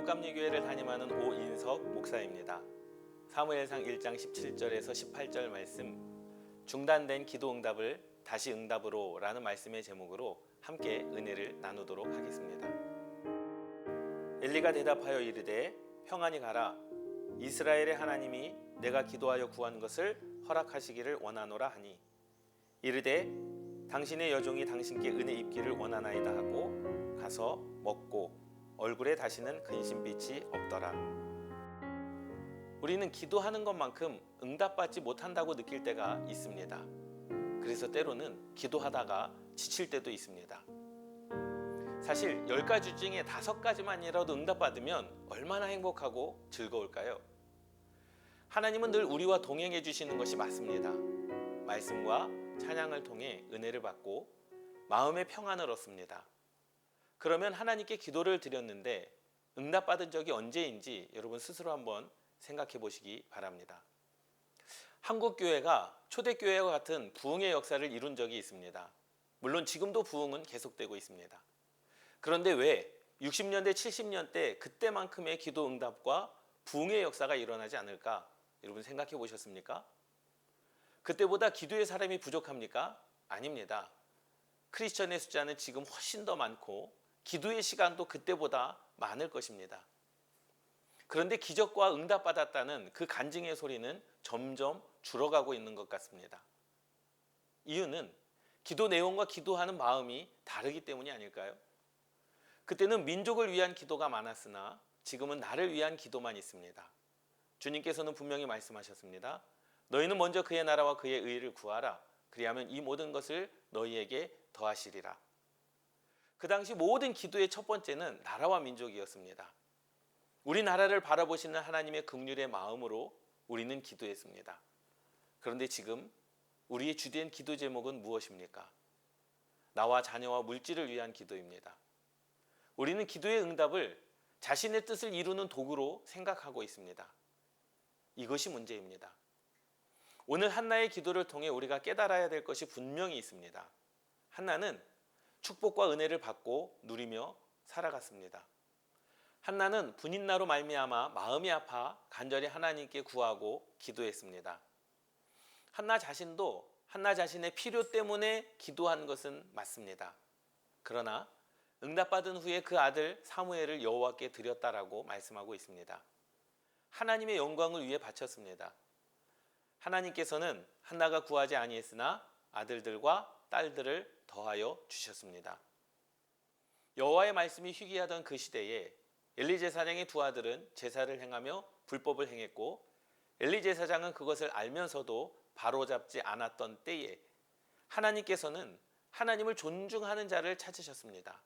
복감리교회를 담임하는 오인석 목사입니다. 사무엘상 1장 17절에서 18절 말씀, 중단된 기도 응답을 다시 응답으로 라는 말씀의 제목으로 함께 은혜를 나누도록 하겠습니다. 엘리가 대답하여 이르되 평안히 가라. 이스라엘의 하나님이 내가 기도하여 구한 것을 허락하시기를 원하노라 하니 이르되 당신의 여종이 당신께 은혜 입기를 원하나이다 하고 가서 먹고 얼굴에 다시는 근심빛이 없더라. 우리는 기도하는 것만큼 응답받지 못한다고 느낄 때가 있습니다. 그래서 때로는 기도하다가 지칠 때도 있습니다. 사실 10가지 중에 5가지만이라도 응답받으면 얼마나 행복하고 즐거울까요? 하나님은 늘 우리와 동행해 주시는 것이 맞습니다. 말씀과 찬양을 통해 은혜를 받고 마음의 평안을 얻습니다. 그러면 하나님께 기도를 드렸는데 응답받은 적이 언제인지 여러분 스스로 한번 생각해 보시기 바랍니다. 한국교회가 초대교회와 같은 부흥의 역사를 이룬 적이 있습니다. 물론 지금도 부흥은 계속되고 있습니다. 그런데 왜 60년대, 70년대 그때만큼의 기도 응답과 부흥의 역사가 일어나지 않을까? 여러분 생각해 보셨습니까? 그때보다 기도의 사람이 부족합니까? 아닙니다. 크리스천의 숫자는 지금 훨씬 더 많고 기도의 시간도 그때보다 많을 것입니다. 그런데 기적과 응답받았다는 그 간증의 소리는 점점 줄어가고 있는 것 같습니다. 이유는 기도 내용과 기도하는 마음이 다르기 때문이 아닐까요? 그때는 민족을 위한 기도가 많았으나 지금은 나를 위한 기도만 있습니다. 주님께서는 분명히 말씀하셨습니다. 너희는 먼저 그의 나라와 그의 의를 구하라. 그리하면 이 모든 것을 너희에게 더하시리라. 그 당시 모든 기도의 첫 번째는 나라와 민족이었습니다. 우리나라를 바라보시는 하나님의 긍휼의 마음으로 우리는 기도했습니다. 그런데 지금 우리의 주된 기도 제목은 무엇입니까? 나와 자녀와 물질을 위한 기도입니다. 우리는 기도의 응답을 자신의 뜻을 이루는 도구로 생각하고 있습니다. 이것이 문제입니다. 오늘 한나의 기도를 통해 우리가 깨달아야 될 것이 분명히 있습니다. 한나는 축복과 은혜를 받고 누리며 살아갔습니다. 한나는 분인나로 말미암아 마음이 아파 간절히 하나님께 구하고 기도했습니다. 한나 자신도 한나 자신의 필요 때문에 기도한 것은 맞습니다. 그러나 응답받은 후에 그 아들 사무엘을 여호와께 드렸다라고 말씀하고 있습니다. 하나님의 영광을 위해 바쳤습니다. 하나님께서는 한나가 구하지 아니했으나 아들들과 딸들을 더하여 주셨습니다. 여호와의 말씀이 희귀하던 그 시대에 엘리 제사장의 두 아들은 제사를 행하며 불법을 행했고 엘리 제사장은 그것을 알면서도 바로잡지 않았던 때에 하나님께서는 하나님을 존중하는 자를 찾으셨습니다.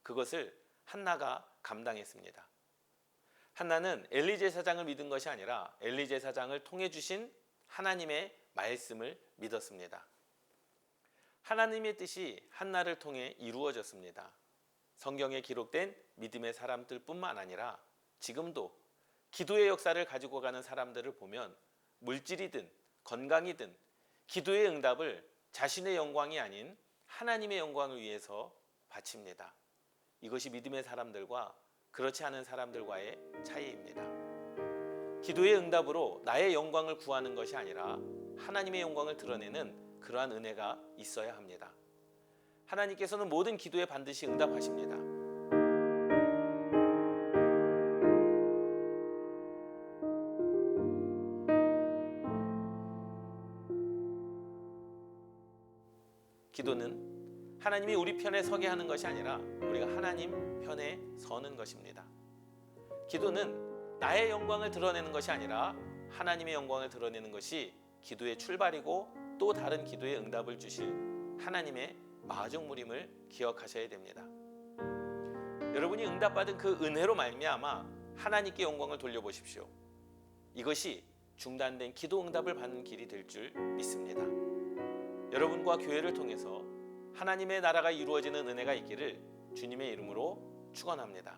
그것을 한나가 감당했습니다. 한나는 엘리 제사장을 믿은 것이 아니라 엘리 제사장을 통해 주신 하나님의 말씀을 믿었습니다. 하나님의 뜻이 한나를 통해 이루어졌습니다. 성경에 기록된 믿음의 사람들 뿐만 아니라 지금도 기도의 역사를 가지고 가는 사람들을 보면 물질이든 건강이든 기도의 응답을 자신의 영광이 아닌 하나님의 영광을 위해서 바칩니다. 이것이 믿음의 사람들과 그렇지 않은 사람들과의 차이입니다. 기도의 응답으로 나의 영광을 구하는 것이 아니라 하나님의 영광을 드러내는 그러한 은혜가 있어야 합니다. 하나님께서는 모든 기도에 반드시 응답하십니다. 기도는 하나님이 우리 편에 서게 하는 것이 아니라 우리가 하나님 편에 서는 것입니다. 기도는 나의 영광을 드러내는 것이 아니라 하나님의 영광을 드러내는 것이 기도의 출발이고 또 다른 기도의 응답을 주실 하나님의 마중물임을 기억하셔야 됩니다. 여러분이 응답받은 그 은혜로 말미암아 하나님께 영광을 돌려보십시오. 이것이 중단된 기도 응답을 받는 길이 될 줄 믿습니다. 여러분과 교회를 통해서 하나님의 나라가 이루어지는 은혜가 있기를 주님의 이름으로 축원합니다.